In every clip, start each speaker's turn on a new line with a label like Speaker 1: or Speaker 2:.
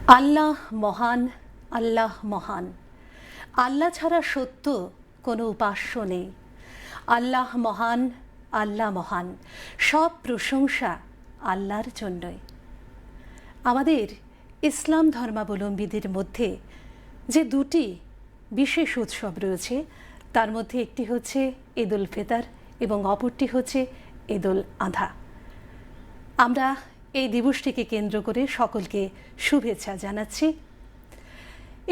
Speaker 1: আল্লাহ মহান, আল্লাহ মহান। আল্লাহ ছাড়া সত্য কোনো উপাস্য নেই। আল্লাহ মহান, আল্লাহ মহান। সব প্রশংসা আল্লাহর জন্যই। আমাদের ইসলাম ধর্মাবলম্বীদের মধ্যে যে দুটি বিশেষ উৎসব রয়েছে, তার মধ্যে একটি হচ্ছে ঈদ উল ফিতর এবং অপরটি হচ্ছে ঈদ উল আধা। আমরা এই দিবসটিকে কেন্দ্র করে সকলকে শুভেচ্ছা জানাচ্ছি।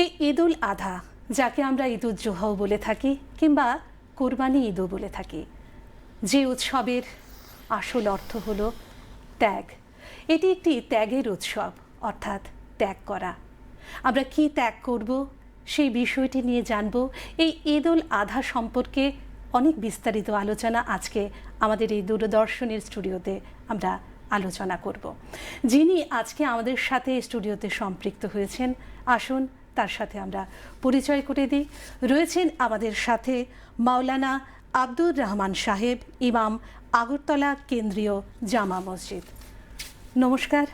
Speaker 1: এই ঈদ উল আধা, যাকে আমরা ঈদ উল জুহাও বলে থাকি কিংবা কোরবানি ঈদও বলে থাকি, যে উৎসবের আসল অর্থ হলো ত্যাগ। এটি একটি ত্যাগের উৎসব, অর্থাৎ ত্যাগ করা। আমরা কি ত্যাগ করব সেই বিষয়টি নিয়ে জানব। এই ঈদ উল আধা সম্পর্কে অনেক বিস্তারিত আলোচনা আজকে আমাদের এই দূরদর্শনের স্টুডিওতে আমরা আলোচনা করব। যিনি আজকে আমাদের সাথে স্টুডিওতে সম্পৃক্ত হয়েছেন, আসুন তার সাথে আমরা পরিচয় করে দিই। রয়েছেন আমাদের সাথে মাওলানা আব্দুর রহমান সাহেব, ইমাম, আগরতলা কেন্দ্রীয় জামা মসজিদ। নমস্কার,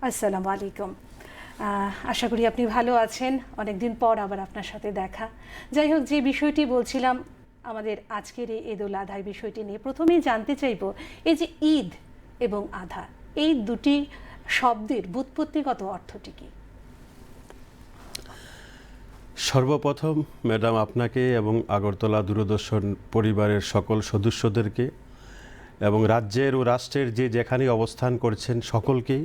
Speaker 1: আসসালামু আলাইকুম। আশা করি আপনি ভালো আছেন। অনেকদিন পর আবার আপনার সাথে দেখা। যাই হোক, যে বিষয়টি বলছিলাম আমাদের আজকের এই ঈদ উল আধার বিষয়টি নিয়ে, প্রথমেই জানতে চাইব এই যে ঈদ এবং আধা, এই দুটি শব্দের ব্যুৎপত্তিগত অর্থটি কী?
Speaker 2: সর্বপ্রথম ম্যাডাম আপনাকে এবং আগরতলা দূরদর্শন পরিবারের সকল সদস্যদেরকে এবং রাজ্যের ও রাষ্ট্রের যে যেখানে অবস্থান করছেন সকলকেই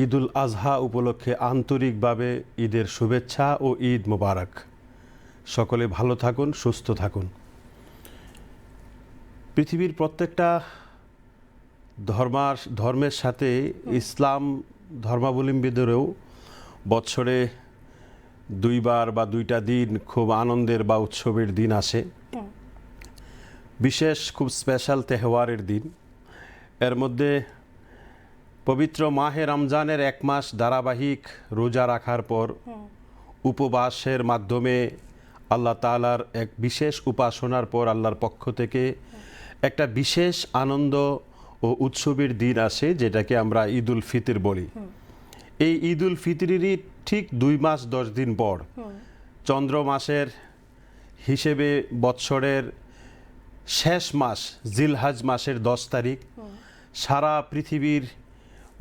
Speaker 2: ঈদ উল আজহা উপলক্ষে আন্তরিকভাবে ঈদের শুভেচ্ছা ও ঈদ মোবারক। সকলে ভালো থাকুন, সুস্থ থাকুন। পৃথিবীর প্রত্যেকটা ধর্মের সাথে ইসলাম ধর্মাবলম্বীদেরও বৎসরে দুইবার বা দুইটা দিন খুব আনন্দের বা উৎসবের দিন আসে, বিশেষ খুব স্পেশাল তেহওয়ারের দিন। এর মধ্যে পবিত্র মাহে রমজানের এক মাস ধারাবাহিক রোজা রাখার পর উপবাসের মাধ্যমে আল্লাহ তাআলার এক বিশেষ উপাসনার পর আল্লাহর পক্ষ থেকে একটা বিশেষ আনন্দ ও উৎসবের দিন আসে, যেটাকে আমরা ঈদ উল ফিতর বলি। এই ঈদ উল ফিতরেরই ঠিক 2 মাস 10 দিন পর চন্দ্র মাসের হিসেবে বৎসরের শেষ মাস জিলহজ মাসের 10 তারিখ সারা পৃথিবীর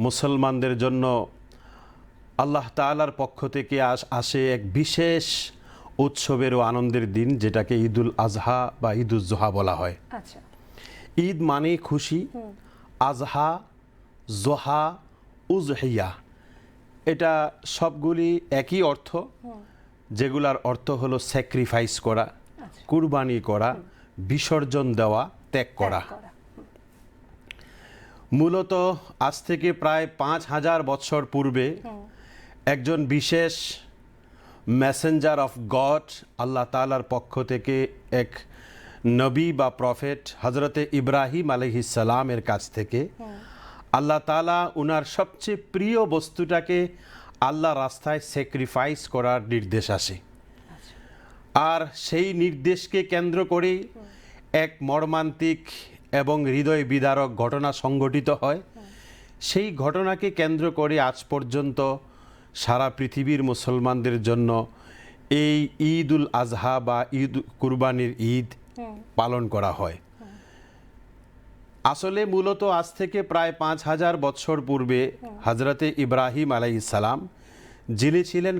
Speaker 2: মুসলমানদের জন্য আল্লাহ তাআলার পক্ষ থেকে আসে এক বিশেষ উৎসবের ও আনন্দের দিন, যেটাকে ঈদ উল আজহা বা ঈদ উল জোহা বলা হয়।
Speaker 1: আচ্ছা,
Speaker 2: ঈদ মানে খুশি, আজহা, জোহা, উজহিয়া, এটা সবগুলি একই অর্থ, যেগুলার অর্থ হলো স্যাক্রিফাইস করা, কুরবানি করা, বিসর্জন দেওয়া, ত্যাগ করা। মূলত আজ থেকে প্রায় 5000 বছর পূর্বে একজন বিশেষ মেসেঞ্জার অফ গড, আল্লাহ তাআলার পক্ষ থেকে এক নবী বা প্রফেট হজরতে ইব্রাহিম আলাইহিস সালামের কাছ থেকে আল্লাহ তাআলা উনার সবচেয়ে প্রিয় বস্তুটাকে আল্লাহ রাস্তায় স্যাক্রিফাইস করার নির্দেশ আসে। আর সেই নির্দেশকে কেন্দ্র করে এক মর্মান্তিক এবং হৃদয় বিদারক ঘটনা সংঘটিত হয়। সেই ঘটনাকে কেন্দ্র করে আজ পর্যন্ত সারা পৃথিবীর মুসলমানদের জন্য এই ঈদ উল আজহা বা ঈদ কুরবানির ঈদ পালন করা হয়। আসলে মূলত আজ থেকে প্রায় 5000 বছর পূর্বে হজরতে ইব্রাহিম আলাইহিস সালাম, যিনি ছিলেন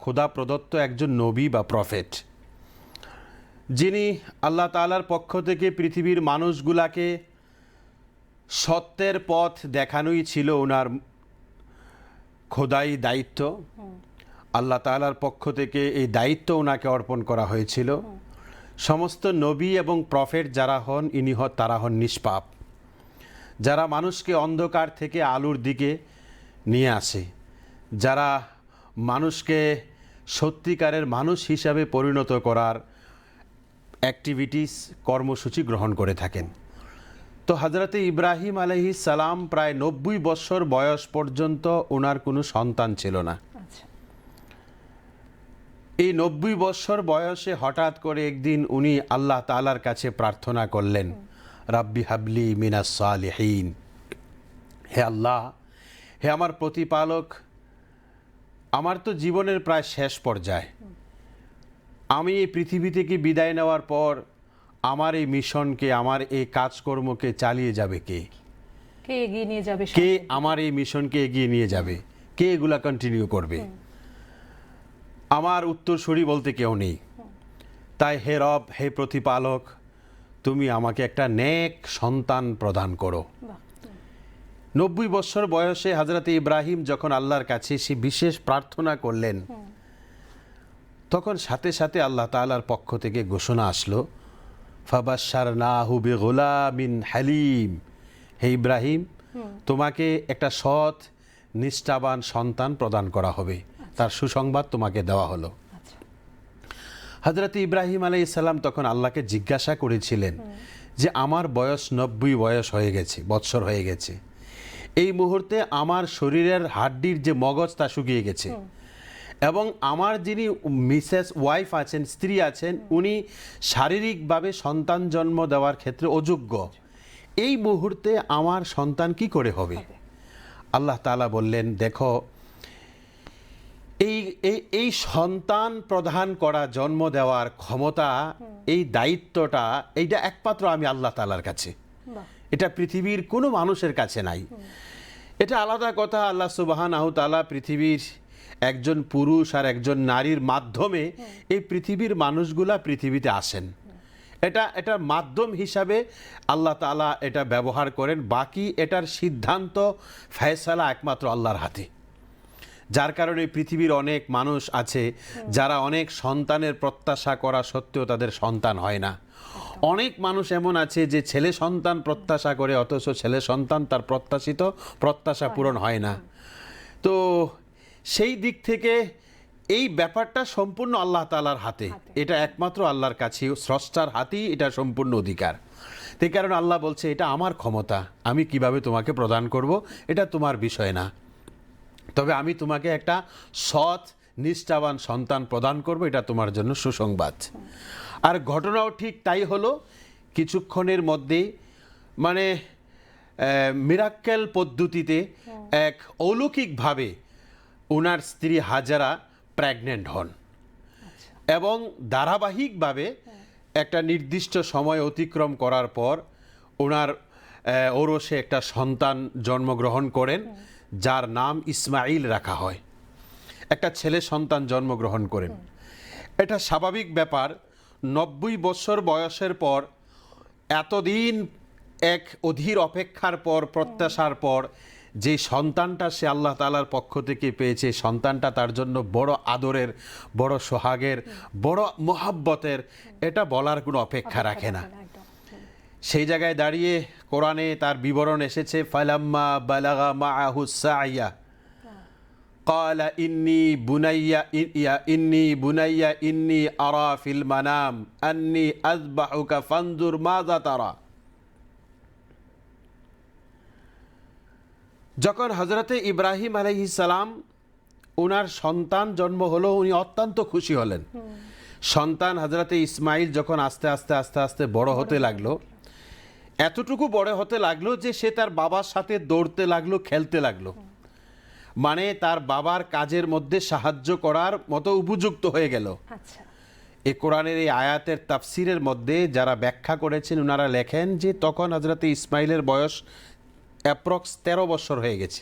Speaker 2: খোদা প্রদত্ত একজন নবী বা প্রফেট, যিনি আল্লাহ তাআলার পক্ষ থেকে পৃথিবীর মানুষগুলাকে সত্যের পথ দেখানোই ছিল ওনার খোদাই দায়িত্ব। আল্লাহ তাআলার পক্ষ থেকে এই দায়িত্ব ওনাকে অর্পণ করা হয়েছিল। সমস্ত নবী এবং প্রফেট যারা হন, তারা হন নিষ্পাপ, যারা মানুষকে অন্ধকার থেকে আলোর দিকে নিয়ে আসে, যারা মানুষকে সত্যিকারের মানুষ হিসাবে পরিণত করার অ্যাক্টিভিটিস, কর্মসূচি গ্রহণ করে থাকেন। তো হজরতে ইব্রাহিম আলাইহিস সালাম প্রায় 90 বছর বয়স পর্যন্ত ওনার কোনো সন্তান ছিল না। এই 90 বছর বয়সে হঠাৎ করে একদিন উনি আল্লাহ তাআলার কাছে প্রার্থনা করলেন, রাব্বি হাবলি মিনাস সালিহিন, হে আল্লাহ, হে আমার প্রতিপালক, আমার তো জীবনের প্রায় শেষ পর্যায়ে, আমি এই পৃথিবী থেকে বিদায় নেওয়ার পর আমার এই মিশনকে, আমার এই কাজকর্মকে চালিয়ে যাবে কে?
Speaker 1: কে এগিয়ে নিয়ে যাবে?
Speaker 2: কে আমার এই মিশনকে এগিয়ে নিয়ে যাবে? কে এগুলা কন্টিনিউ করবে? আমার উত্তরসূরি বলতে কেউ নেই। তাই হে রব, হে প্রতিপালক, তুমি আমাকে একটা নেক সন্তান প্রদান করো। 90 বছর বয়সে হযরত ইব্রাহিম যখন আল্লাহর কাছে সে বিশেষ প্রার্থনা করলেন, তখন সাথে সাথে আল্লাহ তাআলার পক্ষ থেকে ঘোষণা আসলো, ফাবাশশারনাহু বিগুলামিন হালিম। হে ইব্রাহিম, তোমাকে একটা সৎ নিষ্ঠাবান সন্তান প্রদান করা হবে, তার সুসংবাদ তোমাকে দেওয়া হলো। হযরত ইব্রাহিম আলাইহিস সালাম তখন আল্লাহকে জিজ্ঞাসা করেছিলেন যে আমার বয়স 90 বছর হয়ে গেছে, এই মুহূর্তে আমার শরীরের হাড্ডির যে মগজ তা শুকিয়ে গেছে, এবং আমার যিনি মিসেস ওয়াইফ আছেন, স্ত্রী আছেন, উনি শারীরিকভাবে সন্তান জন্ম দেওয়ার ক্ষেত্রে অযোগ্য। এই মুহূর্তে আমার সন্তান কি করে হবে? আল্লাহ তাআলা বললেন, দেখো, এই সন্তান প্রদান করা, জন্ম দেওয়ার ক্ষমতা, এই দায়িত্বটা, এইটা একমাত্র আমি আল্লাহ তাআলার কাছে, এটা পৃথিবীর কোনো মানুষের কাছে নাই। এটা আলাদা কথা, আল্লাহ সুবহানাহু তাআলা পৃথিবীর একজন পুরুষ আর একজন নারীর মাধ্যমে এই পৃথিবীর মানুষগুলা পৃথিবীতে আসেন, এটার মাধ্যম হিসাবে আল্লাহ তাআলা এটা ব্যবহার করেন। বাকি এটার সিদ্ধান্ত, ফয়সালা একমাত্র আল্লাহর হাতে। যার কারণে পৃথিবীর অনেক মানুষ আছে যারা অনেক সন্তানের প্রত্যাশা করা সত্ত্বেও তাদের সন্তান হয় না। অনেক মানুষ এমন আছে যে ছেলে সন্তান প্রত্যাশা করে, অথচ ছেলে সন্তান তার প্রত্যাশিত প্রত্যাশা পূরণ হয় না। তো সেই দিক থেকে এই ব্যাপারটা সম্পূর্ণ আল্লাহ তাআলার হাতে, এটা একমাত্র আল্লাহর কাছে, স্রষ্টার হাতেই এটা সম্পূর্ণ অধিকার। সেই কারণে আল্লাহ বলছে, এটা আমার ক্ষমতা, আমি কিভাবে তোমাকে প্রদান করব এটা তোমার বিষয় না, তবে আমি তোমাকে একটা সৎ নিষ্ঠাবান সন্তান প্রদান করব, এটা তোমার জন্য সুসংবাদ। আর ঘটনাও ঠিক তাই হলো। কিছুক্ষণের মধ্যেই, মানে মিরাক্কেল পদ্ধতিতে, এক অলৌকিকভাবে ওনার স্ত্রী হাজারা প্রেগনেন্ট হন, এবং ধারাবাহিকভাবে একটা নির্দিষ্ট সময় অতিক্রম করার পর ওনার ওরসে একটা সন্তান জন্মগ্রহণ করেন, যার নাম ইসমাইল রাখা হয়। একটা ছেলে সন্তান জন্মগ্রহণ করেন। এটা স্বাভাবিক ব্যাপার। 90 বছর বয়সের পর, এতদিন এক অধীর অপেক্ষার পর, প্রত্যাশার পর যে সন্তানটা সে আল্লাহ তাআলার পক্ষ থেকে পেয়েছে, সন্তানটা তার জন্য বড় আদরের, বড় সোহাগের, বড় মোহাব্বতের, এটা বলার কোনো অপেক্ষা রাখে না। সেই জায়গায় দাঁড়িয়ে কোরআনে তার বিবরণ এসেছে, ফালাম্মা বালাগা মাআহু সাইয়া ক্বালা ইন্নী বুনাইয়া ইন্নী আরা ফিল মানাম আন্নী আযবাহুকা ফানজুর মাযা তারা। যখন হযরতে ইব্রাহিম আলাইহিস সালাম ওনার সন্তান জন্ম হলো, উনি অত্যন্ত খুশি হলেন। সন্তান হযরতে ইসমাইল যখন আস্তে আস্তে আস্তে আস্তে বড় হতে লাগলো, এতটুকু বড় হতে লাগলো যে সে তার বাবার সাথে দৌড়তে লাগলো, খেলতে লাগলো, মানে তার বাবার কাজের মধ্যে সাহায্য করার মতো উপযুক্ত হয়ে গেল। এই কোরআনের এই আয়াতের তাফসিরের মধ্যে যারা ব্যাখ্যা করেছেন, ওনারা লেখেন যে তখন হযরতে ইসমাইলের বয়স অ্যাপ্রক্স 13 বছর হয়ে গেছে।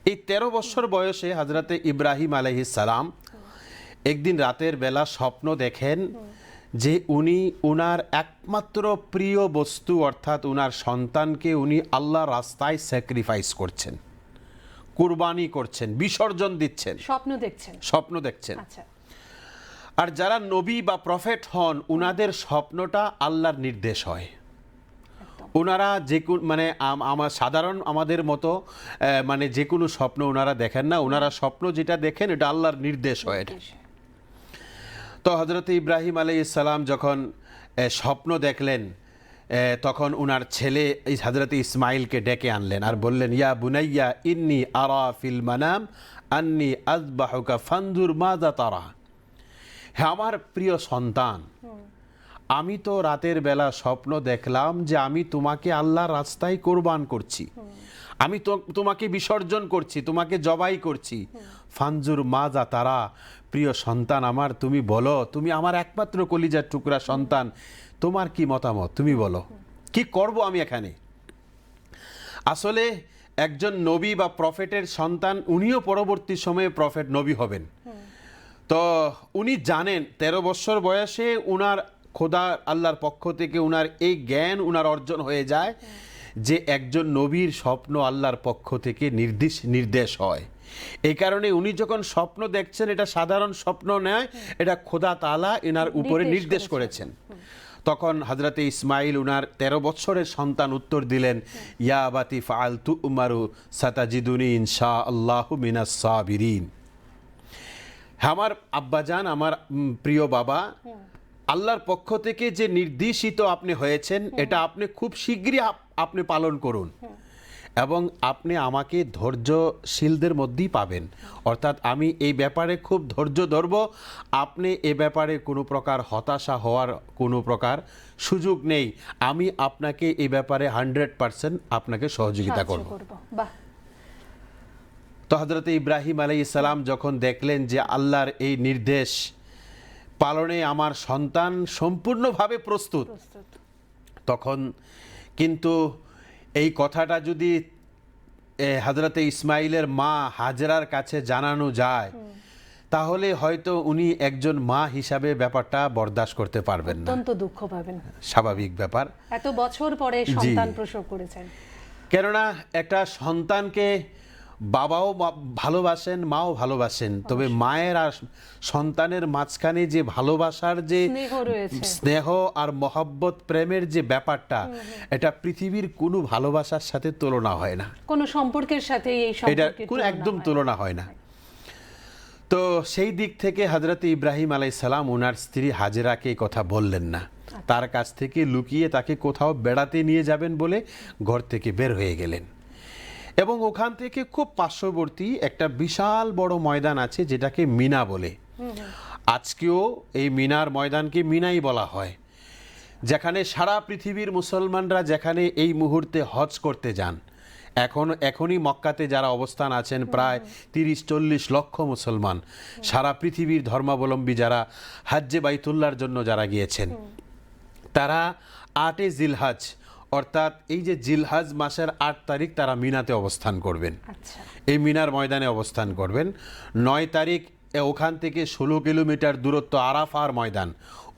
Speaker 2: এই 13 বছর বয়সে হযরতে ইব্রাহিম আলাইহিস সালাম একদিন রাতের বেলা স্বপ্ন দেখেন যে উনি উনার একমাত্র প্রিয় বস্তু, অর্থাৎ উনার সন্তানকে উনি আল্লাহর রাস্তায় স্যাক্রিফাইস করছেন, কুরবানি করছেন, বিসর্জন দিচ্ছেন, স্বপ্ন দেখছেন। আর যারা নবী বা প্রফেট হন, উনাদের স্বপ্নটা আল্লাহর নির্দেশ হয়। ওনারা যে মানে আমার সাধারণ আমাদের মতো মানে যে কোনো স্বপ্ন ওনারা দেখেন না, ওনারা স্বপ্ন যেটা দেখেন এটা আল্লাহর নির্দেশ হয়। তো হযরত ইব্রাহিম আলাইহিস সালাম যখন স্বপ্ন দেখলেন, তখন উনার ছেলে হযরত ইসমাইলকে ডেকে আনলেন আর বললেন, ইয়া বুনাইয়া ইন্নী আরা ফিল মানাম আন্নী আযবাহুকা ফানজুর মাযা তারা। হে আমার প্রিয় সন্তান, আমি তো রাতের বেলা স্বপ্ন দেখলাম যে আমি তোমাকে আল্লাহর রাস্তায় কোরবান করছি। আমি তোমাকে বিসর্জন করছি, তোমাকে জবাই করছি। ফানজুর মাজা তারা, প্রিয় সন্তান আমার, তুমি বলো, তুমি আমার একমাত্র কলিজার টুকরা সন্তান, তোমার কি মতামত, তুমি বলো কি করব আমি এখানে। আসলে একজন নবী বা প্রফেটের সন্তান, উনিও পরবর্তী সময়ে প্রফেট নবী হবেন। তো উনি জানেন 13 বছর বয়সে উনার খোদা আল্লাহর পক্ষ থেকে উনার এই জ্ঞান উনার অর্জন হয়ে যায় যে একজন নবীর স্বপ্ন আল্লাহর পক্ষ থেকে নির্দেশ হয়। এই কারণে উনি যখন স্বপ্ন দেখছেন, এটা সাধারণ স্বপ্ন নয়, এটা খোদা তাআলা এনার উপরে নির্দেশ করেছেন। তখন হযরতে ইসমাইল উনার 13 বছরের সন্তান উত্তর দিলেন, ইয়া আবাতি ফাআলতু উমারু সাতাজিদুনি ইনশাআল্লাহু মিনাস সাবিরিন। আমার আব্বাজান, আমার প্রিয় বাবা, আল্লাহর পক্ষ থেকে যে নির্দেশিত আপনি হয়েছেন, এটা আপনি খুব শীঘ্রই আপনি পালন করুন এবং আপনি আমাকে ধৈর্যশীলদের মধ্যেই পাবেন। অর্থাৎ আমি এই ব্যাপারে খুব ধৈর্য ধরব, আপনি এ ব্যাপারে কোনো প্রকার হতাশা হওয়ার কোনো প্রকার সুযোগ নেই। আমি আপনাকে এই ব্যাপারে 100% আপনাকে সহযোগিতা করব। তো হযরত ইব্রাহিম আলাইহিস সালাম যখন দেখলেন যে আল্লাহর এই নির্দেশ পালনে আমার সন্তান সম্পূর্ণভাবে প্রস্তুত, তখন কিন্তু এই কথাটা যদি হযরতে ইসমাইলের মা হাজরার কাছে জানানো যায়, তাহলে হয়তো উনি একজন মা হিসাবে ব্যাপারটা বরদাস্ত করতে পারবেন না,
Speaker 1: অত্যন্ত দুঃখ পাবেন।
Speaker 2: স্বাভাবিক ব্যাপার,
Speaker 1: এত বছর পরে সন্তান প্রসব করেছেন।
Speaker 2: কেননা একটা সন্তানকে বাবাও ভালোবাসেন, মাও ভালোবাসেন, তবে মায়ের আর সন্তানের মাঝখানে যে ভালোবাসার যে স্নেহ আর মহব্বত, প্রেমের যে ব্যাপারটা, এটা পৃথিবীর কোনো ভালোবাসার সাথে তুলনা হয় না,
Speaker 1: কোনো সম্পর্কের সাথে এই সম্পর্কের
Speaker 2: কোনো একদম তুলনা হয় না। তো সেই দিক থেকে হযরত ইব্রাহিম আলাইহিস সালাম ওনার স্ত্রী হাজেরাকে এই কথা বললেন না, তার কাছ থেকে লুকিয়ে তাকে কোথাও বেড়াতে নিয়ে যাবেন বলে ঘর থেকে বের হয়ে গেলেন। এবং ওখান থেকে খুব পার্শ্ববর্তী একটা বিশাল বড় ময়দান আছে, যেটাকে মিনা বলে। আজকেও এই মিনার ময়দানকে মিনাই বলা হয়, যেখানে সারা পৃথিবীর মুসলমানরা যেখানে এই মুহূর্তে হজ করতে যান। এখনই মক্কাতে যারা অবস্থান আছেন, প্রায় 30-40 লক্ষ মুসলমান, সারা পৃথিবীর ধর্মাবলম্বী যারা হজ্জে বাইতুল্লাহর জন্য যারা গিয়েছেন, তারা 8 জিলহজ, অর্থাৎ এই যে জিলহজ মাসের 8 তারিখ তারা মিনাতে অবস্থান করবেন, এই মিনার ময়দানে অবস্থান করবেন। 9 তারিখ ওখান থেকে 16 কিলোমিটার দূরত্ব আরাফার ময়দান,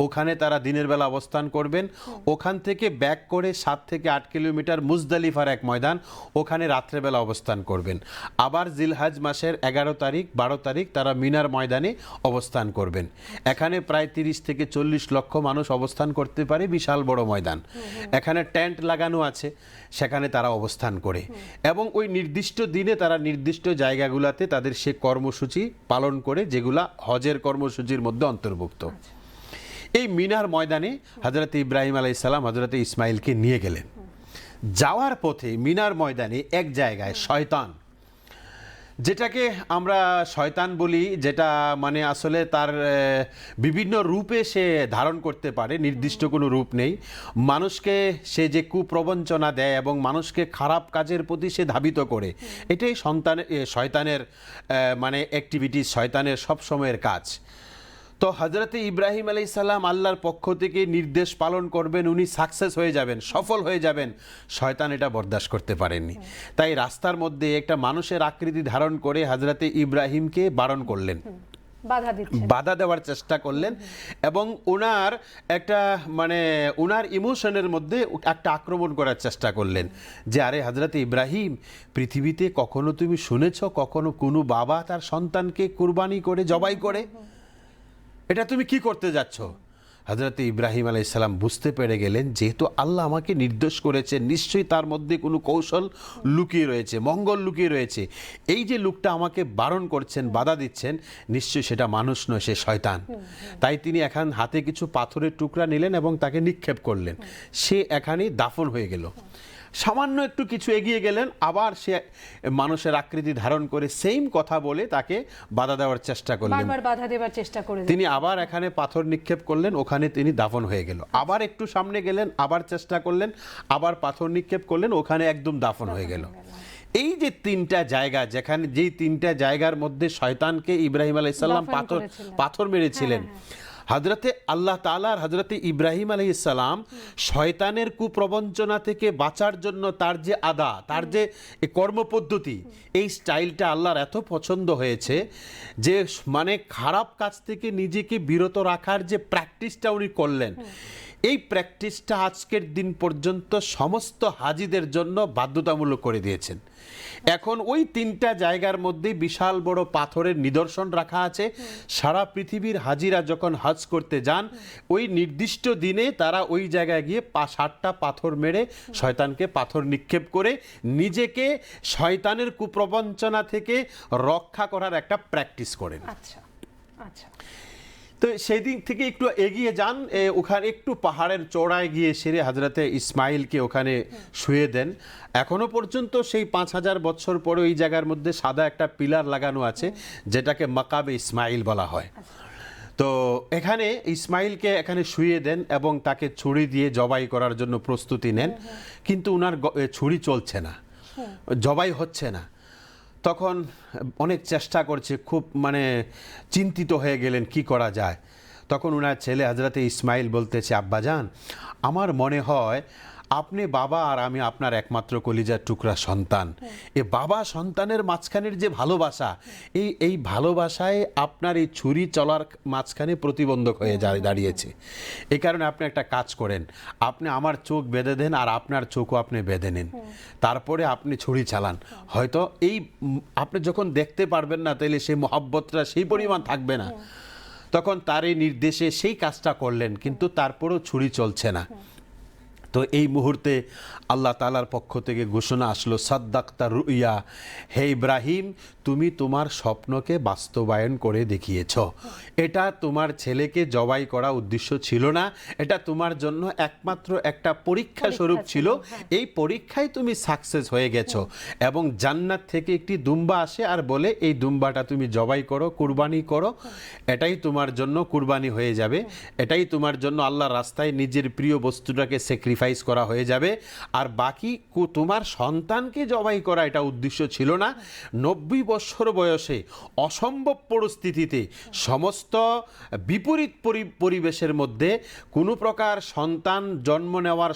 Speaker 2: ওখানে তারা দিনের বেলা অবস্থান করবেন। ওখান থেকে ব্যাক করে 7 থেকে 8 কিলোমিটার মুজদালিফার এক ময়দান, ওখানে রাত্রেবেলা অবস্থান করবেন। আবার জিলহজ মাসের 11 তারিখ 12 তারিখ তারা মিনার ময়দানে অবস্থান করবেন। এখানে প্রায় 30 থেকে 40 লক্ষ মানুষ অবস্থান করতে পারে, বিশাল বড় ময়দান। এখানে টেন্ট লাগানো আছে, সেখানে তারা অবস্থান করে এবং ওই নির্দিষ্ট দিনে তারা নির্দিষ্ট জায়গাগুলোতে তাদের সে কর্মসূচি পালন করে, যেগুলা হজের কর্মসূচির মধ্যে অন্তর্ভুক্ত। এই মিনার ময়দানে হযরত ইব্রাহিম আলাইহিস সালাম হযরত ইসমাইলকে নিয়ে গেলেন। যাওয়ার পথে মিনার ময়দানে এক জায়গায় শয়তান, যেটাকে আমরা শয়তান বলি, যেটা মানে আসলে তার বিভিন্ন রূপে সে ধারণ করতে পারে, নির্দিষ্ট কোনো রূপ নেই। মানুষকে সে যে কুপ্রবঞ্চনা দেয় এবং মানুষকে খারাপ কাজের প্রতি সে ধাবিত করে, এটাই শয়তানের মানে অ্যাক্টিভিটিস, শয়তানের সব সময়ের কাজ। তো হযরত ইব্রাহিম আলাইহিস সালাম আল্লাহর পক্ষ থেকে নির্দেশ পালন করবেন, উনি সাকসেস হয়ে যাবেন, সফল হয়ে যাবেন, শয়তান এটা বরদাস্ত করতে পারেননি। তাই রাস্তার মধ্যে একটা মানুষের আকৃতি ধারণ করে হযরত ইব্রাহিমকে বারণ করলেন, বাধা দেওয়ার চেষ্টা করলেন এবং ওনার একটা মানে ওনার ইমোশনের মধ্যে একটা আক্রমণ করার চেষ্টা করলেন যে, আরে হযরত ইব্রাহিম, পৃথিবীতে কখনো তুমি শুনেছো কখনো কোনো বাবা তার সন্তানকে কুরবানি করে, জবাই করে? এটা তুমি কি করতে যাচ্ছ? হযরত ইব্রাহিম আলাইহিস সালাম বুঝতে পেরে গেলেন, যেহেতু আল্লাহ আমাকে নির্দেশ করেছে, নিশ্চয়ই তার মধ্যে কোনো কৌশল লুকিয়ে রয়েছে, মঙ্গল লুকিয়ে রয়েছে। এই যে লোকটা আমাকে বারণ করছেন, বাধা দিচ্ছেন, নিশ্চয়ই সেটা মানুষ নয়, সে শয়তান। তাই তিনি এখন হাতে কিছু পাথরের টুকরা নিলেন এবং তাকে নিক্ষেপ করলেন। সে এখানেই দাফন হয়ে গেল। সামান্য একটু কিছু এগিয়ে গেলেন, আবার সে মানুষের আকৃতি ধারণ করে সেম কথা বলে তাকে বাধা দেওয়ার চেষ্টা করলেন,
Speaker 1: বাধা দেওয়ার চেষ্টা করলেন।
Speaker 2: তিনি আবার এখানে পাথর নিক্ষেপ করলেন, ওখানে তিনি দাফন হয়ে গেল। আবার একটু সামনে গেলেন, আবার চেষ্টা করলেন, আবার পাথর নিক্ষেপ করলেন, ওখানে একদম দাফন হয়ে গেল। এই যে তিনটা জায়গা, যেখানে যেই তিনটা জায়গার মধ্যে শয়তানকে ইব্রাহিম আলাইহিস সালাম
Speaker 1: দাফন করেছিলেন।
Speaker 2: পাথর মেরেছিলেন, হযরতে আল্লাহ তাআলা আর হযরতে ইব্রাহিম আলাইহিস সালাম শয়তানের কুপ্রবঞ্চনা থেকে বাঁচার জন্য তার যে তার যে কর্মপদ্ধতি, এই স্টাইলটা আল্লাহর এত পছন্দ হয়েছে যে মানে খারাপ কাজ থেকে নিজেকে বিরত রাখার যে প্র্যাকটিসটা উনি করলেন, এই প্র্যাকটিসটা আজকের দিন পর্যন্ত সমস্ত হাজিদের জন্য বাধ্যতামূলক করে দিয়েছেন। এখন ওই তিনটা জায়গার মধ্যে বিশাল বড় পাথরের নিদর্শন রাখা আছে। সারা পৃথিবীর হাজিরা যখন হজ করতে যান, ওই নির্দিষ্ট দিনে তারা ওই জায়গায় গিয়ে 7টা পাথর মেরে শয়তানকে পাথর নিক্ষেপ করে নিজেকে শয়তানের কুপ্রবঞ্চনা থেকে রক্ষা করার একটা প্র্যাকটিস করেন।
Speaker 1: আচ্ছা আচ্ছা।
Speaker 2: তো সেই দিক থেকে একটু এগিয়ে যান, ওখানে একটু পাহাড়ের চড়ায় গিয়ে সেরে হযরতে ইসমাইলকে ওখানে শুয়ে দেন। এখনো পর্যন্ত সেই 5000 বছর পরে ওই জায়গার মধ্যে সাদা একটা পিলার লাগানো আছে, যেটাকে মাকাবে ইসমাইল বলা হয়। তো এখানে ইসমাইলকে এখানে শুয়ে দেন এবং তাকে ছুরি দিয়ে জবাই করার জন্য প্রস্তুতি নেন, কিন্তু উনার ছুরি চলছে না, জবাই হচ্ছে না। তখন অনেক চেষ্টা করছে, খুব মানে চিন্তিত হয়ে গেলেন কি করা যায়। তখন উনার ছেলে হযরতে ইসমাইল বলতেছে, আব্বাজান, আমার মনে হয় আপনি বাবা আর আমি আপনার একমাত্র কলিজার টুকরা সন্তান। এ বাবা সন্তানের মাঝখানের যে ভালোবাসা, এই ভালোবাসায় আপনার এই ছুরি চলার মাঝখানে প্রতিবন্ধক হয়ে দাঁড়িয়েছে। এই কারণে আপনি একটা কাজ করেন, আপনি আমার চোখ বেঁধে দেন আর আপনার চোখও আপনি বেঁধে নেন, তারপরে আপনি ছুরি চালান। হয়তো এই আপনি যখন দেখতে পারবেন না, তাহলে সেই মহব্বতটা সেই পরিমাণ থাকবে না। তখন তার এই নির্দেশে সেই কাজটা করলেন, কিন্তু তারপরেও ছুরি চলছে না। তো এই মুহূর্তে আল্লাহ তাআলার পক্ষ থেকে ঘোষণা আসলো, সাদ্দাক্তা রুইয়া, হে ইব্রাহিম, তুমি তোমার স্বপ্নকে বাস্তবায়ন করে দেখিয়েছ। এটা তোমার ছেলেকে জবাই করা উদ্দেশ্য ছিল না, এটা তোমার জন্য একমাত্র একটা পরীক্ষা স্বরূপ ছিল। এই পরীক্ষায় তুমি সাকসেস হয়ে গেছো। এবং জান্নাত থেকে একটি দুম্বা আসে আর বলে, এই দুম্বাটা তুমি জবাই করো, কুরবানি করো, এটাই তোমার জন্য কুরবানি হয়ে যাবে, এটাই তোমার জন্য আল্লাহর রাস্তায় নিজের প্রিয় বস্তুটাকে স্যাক্রিফাইস করা হয়ে যাবে। আর বাকি তোমার সন্তানকে জবাই করা এটা উদ্দেশ্য ছিল না। 90 বছর বয়সে অসম্ভব পরিস্থিতিতে, সমস্ত বিপরীত পরিবেশের মধ্যে কোনো প্রকার সন্তান জন্ম নেওয়ার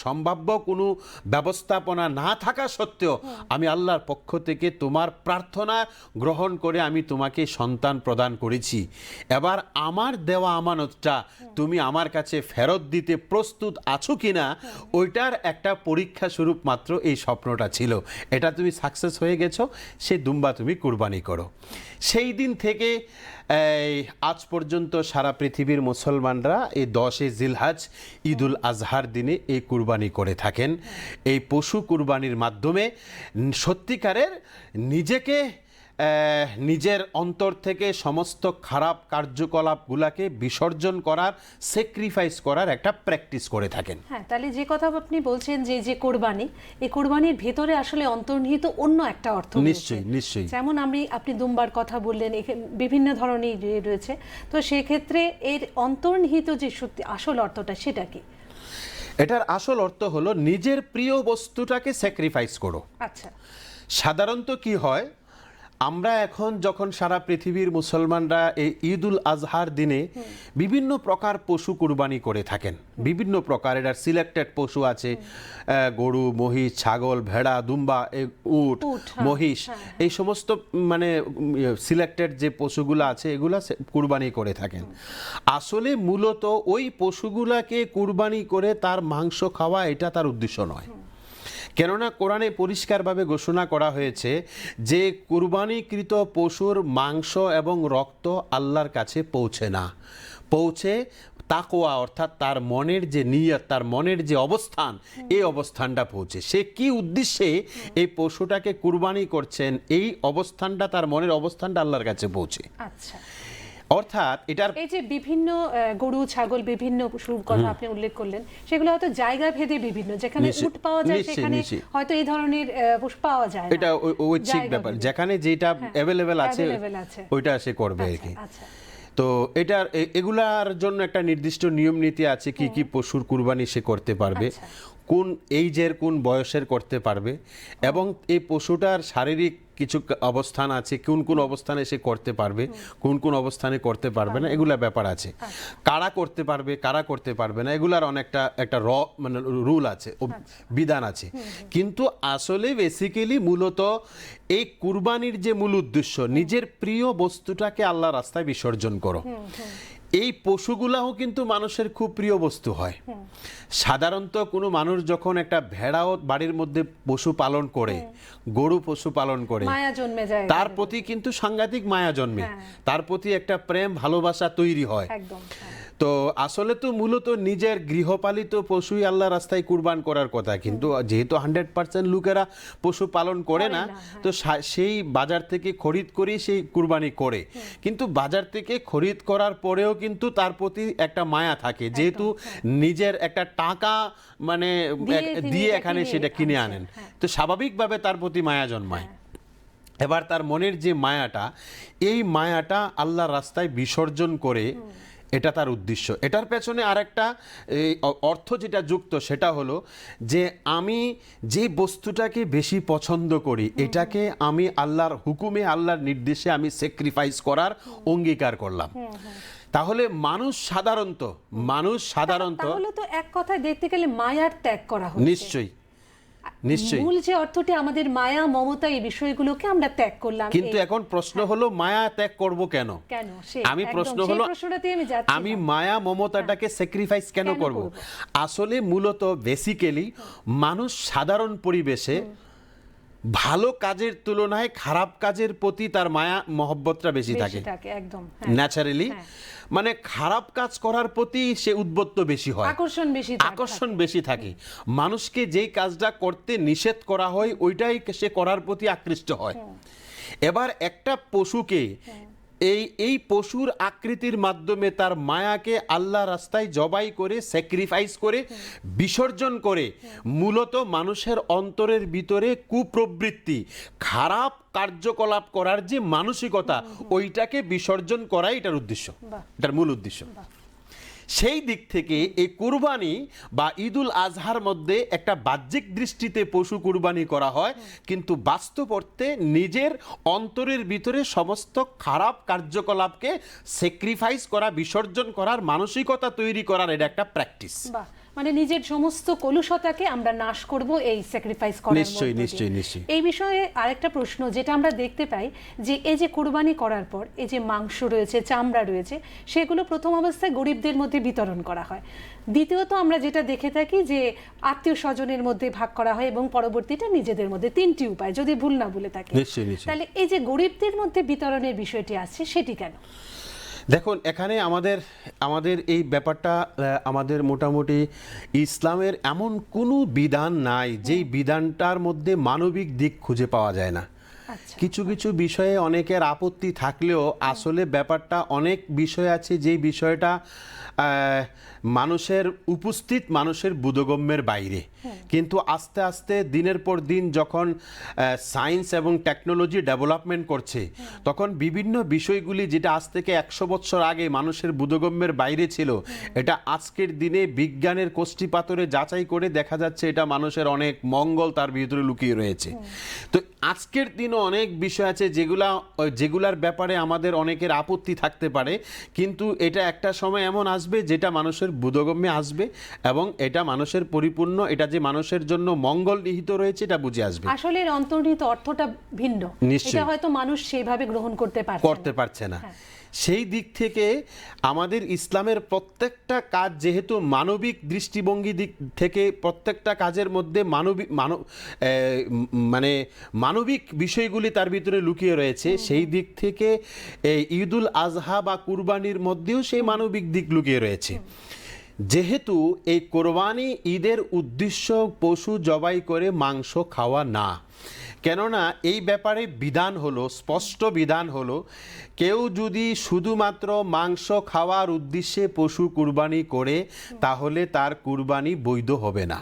Speaker 2: সম্ভাব্য কোনো ব্যবস্থাপনা না থাকা সত্ত্বেও আমি আল্লাহর পক্ষ থেকে তোমার প্রার্থনা গ্রহণ করে আমি তোমাকে সন্তান প্রদান করেছি। এবার আমার দেওয়া আমানতটা তুমি আমার কাছে ফেরত দিতে প্রস্তুত আছো কিনা, ওইটার একটা পরীক্ষা স্বরূপ মাত্র এই স্বপ্নটা ছিল। এটা তুমি সাকসেস হয়ে গেছো, সেই দুম্বা তুমি কুরবানি করো। সেই দিন থেকে আজ পর্যন্ত সারা পৃথিবীর মুসলমানরা এই 10 জিলহজ ঈদুল আজহার দিনে এই কুরবানি করে থাকেন। এই পশু কুরবানির মাধ্যমে সত্যিকারের নিজেকে নিজের অন্তর থেকে সমস্ত খারাপ কার্যকলাপগুলোকে বিসর্জন করার, স্যাক্রিফাইস করার একটা প্র্যাকটিস করে থাকেন।
Speaker 1: হ্যাঁ, তাহলে যে কথা আপনি বলছেন যে কোরবানি, এই কোরবানির ভেতরে আসলে অন্তর্নিহিত অন্য একটা অর্থ রয়েছে।
Speaker 2: নিশ্চয়ই নিশ্চয়ই।
Speaker 1: যেমন আপনি দুম্বার কথা বললেন, বিভিন্ন ধরনের রয়েছে, তো সেক্ষেত্রে এর অন্তর্নিহিত যে সত্যি আসল অর্থটা সেটা কি?
Speaker 2: এটার আসল অর্থ হলো নিজের প্রিয় বস্তুটাকে স্যাক্রিফাইস করো।
Speaker 1: আচ্ছা।
Speaker 2: সাধারণত কি হয়, আমরা এখন যখন সারা পৃথিবীর মুসলমানরা এই ঈদুল আজহার দিনে বিভিন্ন প্রকার পশু কুরবানি করে থাকেন, বিভিন্ন প্রকার, এটার সিলেক্টেড পশু আছে, গরু, মহিষ, ছাগল, ভেড়া, দুম্বা, উট, মহিষ, এই সমস্ত মানে সিলেক্টেড যে পশুগুলো আছে এগুলা কুরবানি করে থাকেন। আসলে মূলত ওই পশুগুলাকে কুরবানি করে তার মাংস খাওয়া এটা তার উদ্দেশ্য নয়। কেননা কোরআনে পরিষ্কারভাবে ঘোষণা করা হয়েছে যে কুরবানিকৃত পশুর মাংস এবং রক্ত আল্লাহর কাছে পৌঁছে না, পৌঁছে তাকওয়া অর্থাৎ তার মনের যে নিয়ত, তার মনের যে অবস্থান, এই অবস্থানটা পৌঁছে। সে কি উদ্দেশ্যে এই পশুটাকে কুরবানি করছেন, এই অবস্থানটা, তার মনের অবস্থানটা আল্লাহর কাছে পৌঁছে।
Speaker 1: আচ্ছা।
Speaker 2: অর্থাৎ এটার
Speaker 1: এই যে বিভিন্ন গরু, ছাগল, বিভিন্ন পশুর কথা আপনি উল্লেখ করলেন, সেগুলো হয়তো জায়গা ভেদে বিভিন্ন, যেখানে উট পাওয়া যায় সেখানে হয়তো এই ধরনের পশু পাওয়া যায় না।
Speaker 2: এটা ঐচ্ছিক ব্যাপার, যেখানে যেটা অ্যাভেলেবেল আছে ওইটা সে করবে আর কি।
Speaker 1: আচ্ছা।
Speaker 2: তো এগুলার জন্য একটা নির্দিষ্ট নিয়ম নীতি আছে, কি কি পশুর কুরবানি সে করতে পারবে। কোন এইজের কোন বয়সের করতে পারবে, এবং এই পশুটার শারীরিক কিছু অবস্থান আছে, কোন কোন অবস্থানে সে করতে পারবে, কোন কোন অবস্থানে করতে পারবে না, এগুলা ব্যাপার আছে। কারা করতে পারবে কারা করতে পারবে না, এগুলার অনেকটা একটা মানে রুল আছে, বিধান আছে। কিন্তু আসলে বেসিক্যালি মূলত এই কুরবানির যে মূল উদ্দেশ্য, নিজের প্রিয় বস্তুটাকে আল্লাহর রাস্তায় বিসর্জন করো। এই পশুগুলাও কিন্তু মানুষের খুব প্রিয় বস্তু হয়। সাধারণত কোনো মানুষ যখন একটা ভেড়াও বাড়ির মধ্যে পশু পালন করে, গরু পশু পালন করে,
Speaker 1: মায়া জন্মে যায়,
Speaker 2: তার প্রতি কিন্তু সাংঘাতিক মায়া জন্মে, তার প্রতি একটা প্রেম ভালোবাসা তৈরি হয়।
Speaker 1: একদম।
Speaker 2: তো আসলে তো মূলত নিজের গৃহপালিত পশুই আল্লাহ রাস্তায় কুরবান করার কথা, কিন্তু যেহেতু 100% লোকেরা পশু পালন করে না, তো সেই বাজার থেকে খরিদ করেই সেই কুরবানি করে। কিন্তু বাজার থেকে খরিদ করার পরেও কিন্তু তার প্রতি একটা মায়া থাকে, যেহেতু নিজের একটা টাকা মানে দিয়ে এখানে সেটা কিনে আনেন, তো স্বাভাবিকভাবে তার প্রতি মায়া জন্মায়। এবার তার মনের যে মায়াটা, এই মায়াটা আল্লাহর রাস্তায় বিসর্জন করে, এটা তার উদ্দেশ্য। এটার পেছনে আরেকটা অর্থ যেটা যুক্ত, সেটা হলো যে আমি যে বস্তুটাকে বেশি পছন্দ করি, এটাকে আমি আল্লাহর হুকুমে, আল্লাহর নির্দেশে আমি স্যাক্রিফাইস করার অঙ্গীকার করলাম। তাহলে মানুষ সাধারণত
Speaker 1: তাহলে তো এক কথায় দেখতে গেলে মায়ার ত্যাগ করা হচ্ছে।
Speaker 2: নিশ্চয়ই
Speaker 1: মূল যে অর্থটি আমাদের মায়া মমতা, এই বিষয়গুলোকে আমরা ত্যাগ করলাম।
Speaker 2: কিন্তু এখন প্রশ্ন হলো মায়া ত্যাগ করব কেন? আমি প্রশ্ন হলো আমি মায়া মমতাটাকে স্যাক্রিফাইস কেন করব? আসলে মূলত বেসিক্যালি মানুষ সাধারণ পরিবেশে ভালো কাজের তুলনায় খারাপ কাজের প্রতি তার মায়া মহব্বতটা বেশি থাকে,
Speaker 1: একদম
Speaker 2: ন্যাচারালি। মানে খারাপ কাজ করার প্রতি সে উদ্বুদ্ধ বেশি হয়, আকর্ষণ বেশি থাকে। মানুষকে যেই কাজটা করতে নিষেধ করা হয়, ওইটাই সে করার প্রতি আকৃষ্ট হয়। এবার একটা পশুকে এই পশুর আকৃতির মাধ্যমে তার মায়াকে আল্লাহ রাস্তায় জবাই করে, স্যাক্রিফাইস করে, বিসর্জন করে, মূলত মানুষের অন্তরের ভিতরে কুপ্রবৃত্তি, খারাপ কার্যকলাপ করার যে মানসিকতা, ওইটাকে বিসর্জন করাই এটার উদ্দেশ্য, এটার মূল উদ্দেশ্য। সেই দিক থেকে এই কুরবানি বা ঈদুল আজহার মধ্যে একটা বাহ্যিক দৃষ্টিতে পশু কুরবানি করা হয়, কিন্তু বাস্তব অর্থে নিজের অন্তরের ভিতরে সমস্ত খারাপ কার্যকলাপকে স্যাক্রিফাইস করা, বিসর্জন করার মানসিকতা তৈরি করার এটা একটা প্র্যাকটিস।
Speaker 1: মানে নিজের সমস্ত কলুষতাকে আমরা নাশ করব এই স্যাক্রিফাইস করার মধ্যে।
Speaker 2: নিশ্চয়ই।
Speaker 1: এই বিষয়ে আরেকটা প্রশ্ন যেটা আমরা দেখতে পাই, যে এই যে কুরবানি করার পর এই যে মাংস রয়েছে, চামড়া রয়েছে, সেগুলো প্রথম অবস্থায় গরিবদের মধ্যে বিতরণ করা হয়। দ্বিতীয়ত আমরা যেটা দেখে থাকি যে আত্মীয় স্বজনের মধ্যে ভাগ করা হয়, এবং পরবর্তীটা নিজেদের মধ্যে। 3টি উপায়, যদি ভুল না বলে থাকি। তাহলে এই যে গরিবদের মধ্যে বিতরণের বিষয়টি আছে, সেটি কেন?
Speaker 2: দেখুন, এখানে আমাদের এই ব্যাপারটা, আমাদের মোটামুটি ইসলামের এমন কোনো বিধান নাই যেই বিধানটার মধ্যে মানবিক দিক খুঁজে পাওয়া যায় না। কিছু কিছু বিষয়ে অনেকের আপত্তি থাকলেও আসলে ব্যাপারটা অনেক বিষয় আছে যেই বিষয়টা মানুষের মানুষের বোধগম্যের বাইরে। কিন্তু আস্তে আস্তে দিনের পর দিন যখন সায়েন্স এবং টেকনোলজি ডেভেলপমেন্ট করছে, তখন বিভিন্ন বিষয়গুলি যেটা আজ থেকে 100 বছর আগে মানুষের বোধগম্যের বাইরে ছিল, এটা আজকের দিনে বিজ্ঞানের কষ্টিপাথরে যাচাই করে দেখা যাচ্ছে এটা মানুষের অনেক মঙ্গল তার ভিতরে লুকিয়ে রয়েছে। তো আজকের দিনও অনেক বিষয় আছে যেগুলার ব্যাপারে আমাদের অনেকের আপত্তি থাকতে পারে, কিন্তু এটা একটা সময় এমন আসবে যেটা মানুষের বোধগম্যে আসবে, এবং এটা মানুষের পরিপূর্ণ, এটা যে মানুষের জন্য মঙ্গল নিহিত রয়েছে এটা বুঝে আসবে।
Speaker 1: আসলে এর অন্তর্নিহিত অর্থটা ভিন্ন, এটা হয়তো মানুষ সেইভাবে গ্রহণ করতে পারছে না।
Speaker 2: সেই দিক থেকে আমাদের ইসলামের প্রত্যেকটা কাজ যেহেতু মানবিক দৃষ্টিভঙ্গি দিক থেকে, প্রত্যেকটা কাজের মধ্যে মানবিক বিষয়গুলি তার ভিতরে লুকিয়ে রয়েছে, সেই দিক থেকে এই ঈদুল আজহা বা কুরবানির মধ্যেও সেই মানবিক দিক লুকিয়ে রয়েছে। যেহেতু এই কোরবানি ঈদের উদ্দেশ্য পশু জবাই করে মাংস খাওয়া না, কেননা এই ব্যাপারে বিধান হলো, স্পষ্ট বিধান হলো, কেউ যদি শুধুমাত্র মাংস খাওয়ার উদ্দেশ্যে পশু কুরবানি করে, তাহলে তার কুরবানি বৈধ হবে না।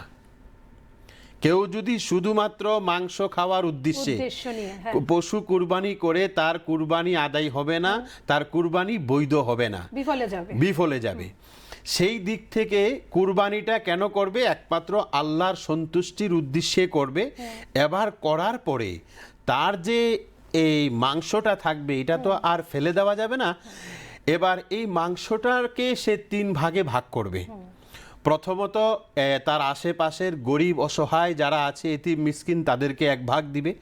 Speaker 2: কেউ যদি শুধুমাত্র মাংস খাওয়ার উদ্দেশ্যে পশু কুরবানি করে, তার কুরবানি আদায় হবে না, তার কুরবানি বৈধ হবে না, বিফলে যাবে। সেই দিক থেকে কুরবানিটা কেন করবে? একমাত্র আল্লাহর সন্তুষ্টির উদ্দেশ্যে করবে। এবার করার পরে তার যে এই মাংসটা থাকবে এটা তো আর ফেলে দেওয়া যাবে না। এবার এই মাংসটাকে সে 3 ভাগে ভাগ করবে। প্রথমত তার আশেপাশের গরিব অসহায় যারা আছে এতিম মিসকিন তাদেরকে 1 ভাগ দিবে।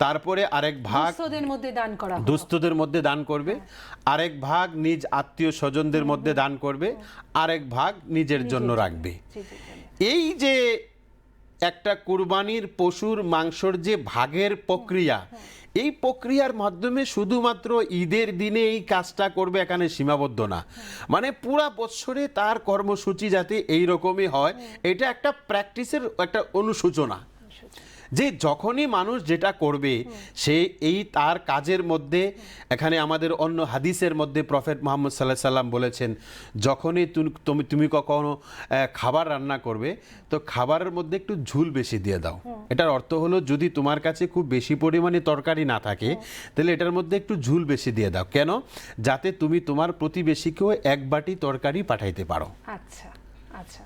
Speaker 2: তারপরে আরেক ভাগ দুস্থদের মধ্যে দান করবে, আরেক ভাগ নিজ আত্মীয় স্বজনদের মধ্যে দান করবে, আরেক ভাগ নিজের জন্য রাখবে। এই যে একটা কুরবানির পশুর মাংসর যে ভাগের প্রক্রিয়া, এই প্রক্রিয়ার মাধ্যমে শুধুমাত্র ঈদের দিনে এই কাজটা করবে এখানে সীমাবদ্ধ না, মানে পুরা বছরে তার কর্মসূচি যাতে এই রকমই হয়, এটা একটা প্র্যাকটিসের একটা অনুসূচনা। যে যখনই মানুষ যেটা করবে সে এই তার কাজের মধ্যে, এখানে আমাদের অন্য হাদিসের মধ্যে প্রফেট মুহাম্মদ সাল্লাল্লাহু আলাইহি সাল্লাম বলেছেন, যখনই তুমি কখনো খাবার রান্না করবে তো খাবারের মধ্যে একটু ঝুল বেশি দিয়ে দাও। এটার অর্থ হলো যদি তোমার কাছে খুব বেশি পরিমাণে তরকারি না থাকে তাহলে এটার মধ্যে একটু ঝুল বেশি দিয়ে দাও। কেন? যাতে তুমি তোমার প্রতিবেশীকেও 1 বাটি তরকারি পাঠাইতে পারো।
Speaker 1: আচ্ছা,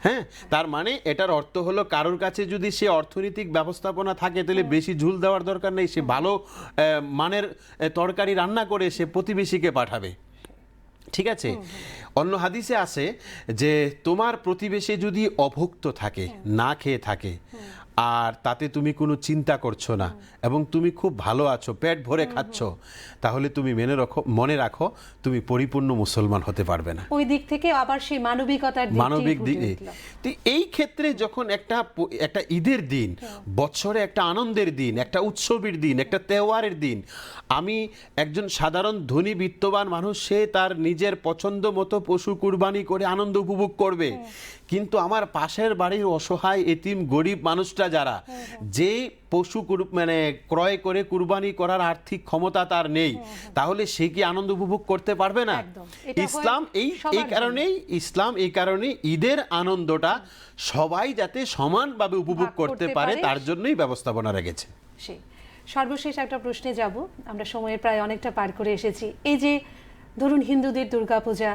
Speaker 2: হ্যাঁ, তার মানে এটার অর্থ হলো কারোর কাছে যদি সে অর্থনৈতিক ব্যবস্থাপনা থাকে তাহলে বেশি ঝুল দেওয়ার দরকার নেই, সে ভালো মানের তরকারি রান্না করে সে প্রতিবেশীকে পাঠাবে। ঠিক আছে? অন্য হাদিসে আছে যে তোমার প্রতিবেশী যদি অভুক্ত থাকে, না খেয়ে থাকে, আর তাতে তুমি কোনো চিন্তা করছো না এবং তুমি খুব ভালো আছো, পেট ভরে খাচ্ছ, তাহলে তুমি মনে রাখো তুমি পরিপূর্ণ মুসলমান হতে পারবে না।
Speaker 1: ওই দিক থেকে আবার সেই মানবিক
Speaker 2: দিকে তো এই ক্ষেত্রে যখন একটা ঈদের দিন, বছরে একটা আনন্দের দিন, একটা উৎসবের দিন, একটা তেওয়ারের দিন, আমি একজন সাধারণ ধনী বিত্তবান মানুষ, সে তার নিজের পছন্দ মতো পশু কুরবানি করে আনন্দ উপভোগ করবে, কিন্তু আমার পাশের বাড়ির অসহায় এতিম গরিব মানুষটা যারা, যে পশু ক্রয় করে কুরবানি করার আর্থিক ক্ষমতা তার নেই, তাহলে সে কি আনন্দ উপভোগ করতে পারবে না? ইসলাম এই কারণে ঈদের আনন্দটা সবাই যাতে সমানভাবে উপভোগ করতে পারে তার জন্যই ব্যবস্থাপনা রেখেছে।
Speaker 1: সর্বশেষ একটা প্রশ্নে যাব, আমরা সময়ের প্রায় অনেকটা পার করে এসেছি। এই যে ধরুন হিন্দুদের দুর্গাপূজা,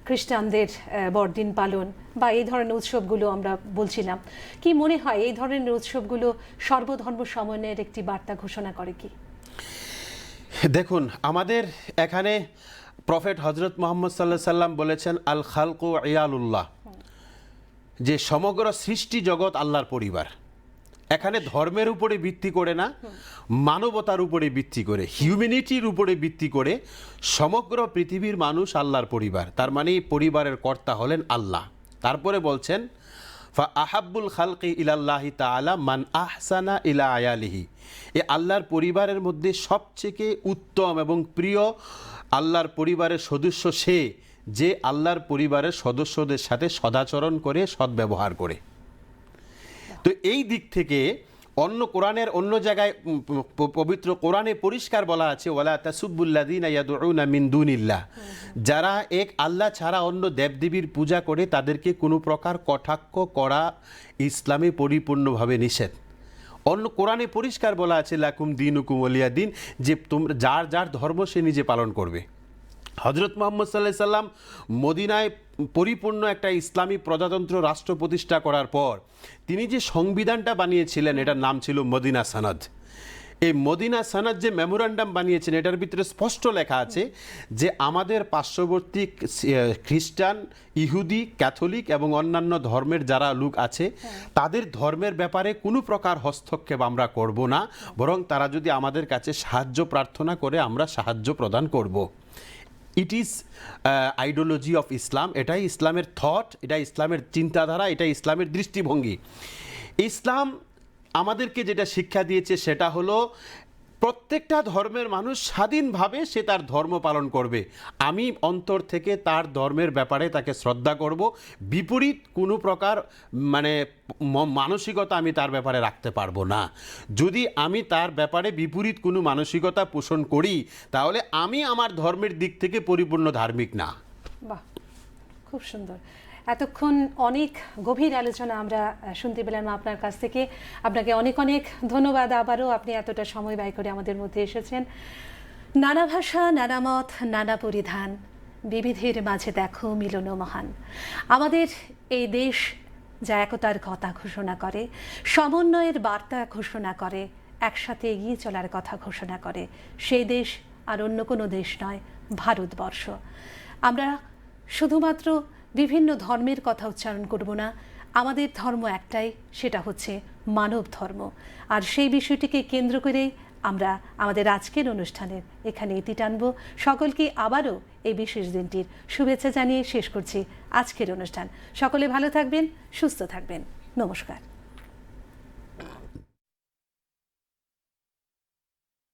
Speaker 1: খ্রিস্টানদের বড়দিন পালন বা এই ধরনের উৎসবগুলো আমরা বলছিলাম, কি মনে হয় এই ধরনের উৎসবগুলো সর্বধর্ম সমন্বয়ের একটি বার্তা ঘোষণা করে কি?
Speaker 2: দেখুন, আমাদের এখানে প্রফেট হযরত মুহাম্মদ সাল্লাল্লাহু আলাইহি সাল্লাম বলেছেন, আল খালকু ইয়ালুল্লাহ, যে সমগ্র সৃষ্টি জগৎ আল্লাহর পরিবার। এখানে ধর্মের উপরে ভিত্তি করে না, মানবতার উপরে ভিত্তি করে, হিউম্যানিটির উপরে ভিত্তি করে সমগ্র পৃথিবীর মানুষ আল্লাহর পরিবার। তার মানে পরিবারের কর্তা হলেন আল্লাহ। তারপরে বলছেন, ফা আহাব্বুল খালকি ইলাল্লাহি তাআলা মান আহসানা ইলা আয়ালিহি, এই আল্লাহর পরিবারের মধ্যে সবথেকে উত্তম এবং প্রিয় আল্লাহর পরিবারের সদস্য সে, যে আল্লাহর পরিবারের সদস্যদের সাথে সদাচরণ করে, সদ্ব্যবহার করে। তো এই দিক থেকে কোরআনের অন্য জায়গায়, পবিত্র কোরআনে পরিষ্কার বলা আছে, ওয়ালা তাসুব্বুল্লাযীনা ইয়াদউনা মিন দুনিল্লাহ, যারা এক আল্লাহ ছাড়া অন্য দেবদেবীর পূজা করে তাদেরকে কোনো প্রকার কটাক্ষ করা ইসলামে পরিপূর্ণভাবে নিষেধ। অন্য কোরআনে পরিষ্কার বলা আছে, লাকুম দীনুকুম ওয়ালিয়া দিন, যে তোমরা যার যার ধর্ম সে নিজে পালন করবে। হযরত মুহাম্মদ সাল্লাল্লাহু আলাইহি সাল্লাম মদিনায় পরিপূর্ণ একটা ইসলামী প্রজাতন্ত্র রাষ্ট্র প্রতিষ্ঠা করার পর তিনি যে সংবিধানটা বানিয়েছিলেন, এটার নাম ছিল মদিনা সনদ। এই মদিনা সনদ যে মেমোরান্ডাম বানিয়েছেন, এটার ভিতরে স্পষ্ট লেখা আছে যে আমাদের পার্শ্ববর্তী খ্রিস্টান, ইহুদি, ক্যাথলিক এবং অন্যান্য ধর্মের যারা লোক আছে, তাদের ধর্মের ব্যাপারে কোনো প্রকার হস্তক্ষেপ আমরা করব না, বরং তারা যদি আমাদের কাছে সাহায্য প্রার্থনা করে আমরা সাহায্য প্রদান করব। It is ideology of Islam, এটাই ইসলামের থট, এটা ইসলামের চিন্তাধারা, এটা ইসলামের দৃষ্টিভঙ্গি। ইসলাম আমাদেরকে যেটা শিক্ষা দিয়েছে সেটা হলো প্রত্যেকটা ধর্মের মানুষ স্বাধীনভাবে সে তার ধর্ম পালন করবে। আমি অন্তর থেকে তার ধর্মের ব্যাপারে তাকে শ্রদ্ধা করব, বিপরীত কোনো প্রকার মানসিকতা আমি তার ব্যাপারে রাখতে পারবো না। যদি আমি তার ব্যাপারে বিপরীত কোনো মানসিকতা পোষণ করি তাহলে আমি আমার ধর্মের দিক থেকে পরিপূর্ণ ধার্মিক না।
Speaker 1: বাহ, খুব সুন্দর। এতক্ষণ অনেক গভীর আলোচনা আমরা শুনতে পেলাম আপনার কাছ থেকে। আপনাকে অনেক অনেক ধন্যবাদ। আবারও আপনি এতটা সময় ব্যয় করে আমাদের মধ্যে এসেছেন। নানা ভাষা, নানা মত, নানা পরিধান, বিবিধের মাঝে দেখো মিলন মহান। আমাদের এই দেশ যা একতার কথা ঘোষণা করে, সমন্বয়ের বার্তা ঘোষণা করে, একসাথে এগিয়ে চলার কথা ঘোষণা করে, সেই দেশ আর অন্য কোনো দেশ নয়, ভারতবর্ষ। আমরা শুধুমাত্র বিভিন্ন ধর্মের কথা উচ্চারণ করব না, আমাদের ধর্ম একটাই, সেটা হচ্ছে মানব ধর্ম। আর সেই বিষয়টিকে কেন্দ্র করেই আমরা আমাদের আজকের অনুষ্ঠানের এখানে ইতি টানব। সকলকে আবারও এই বিশেষ দিনটির শুভেচ্ছা জানিয়ে শেষ করছি আজকের অনুষ্ঠান। সকলে ভালো থাকবেন, সুস্থ থাকবেন। নমস্কার।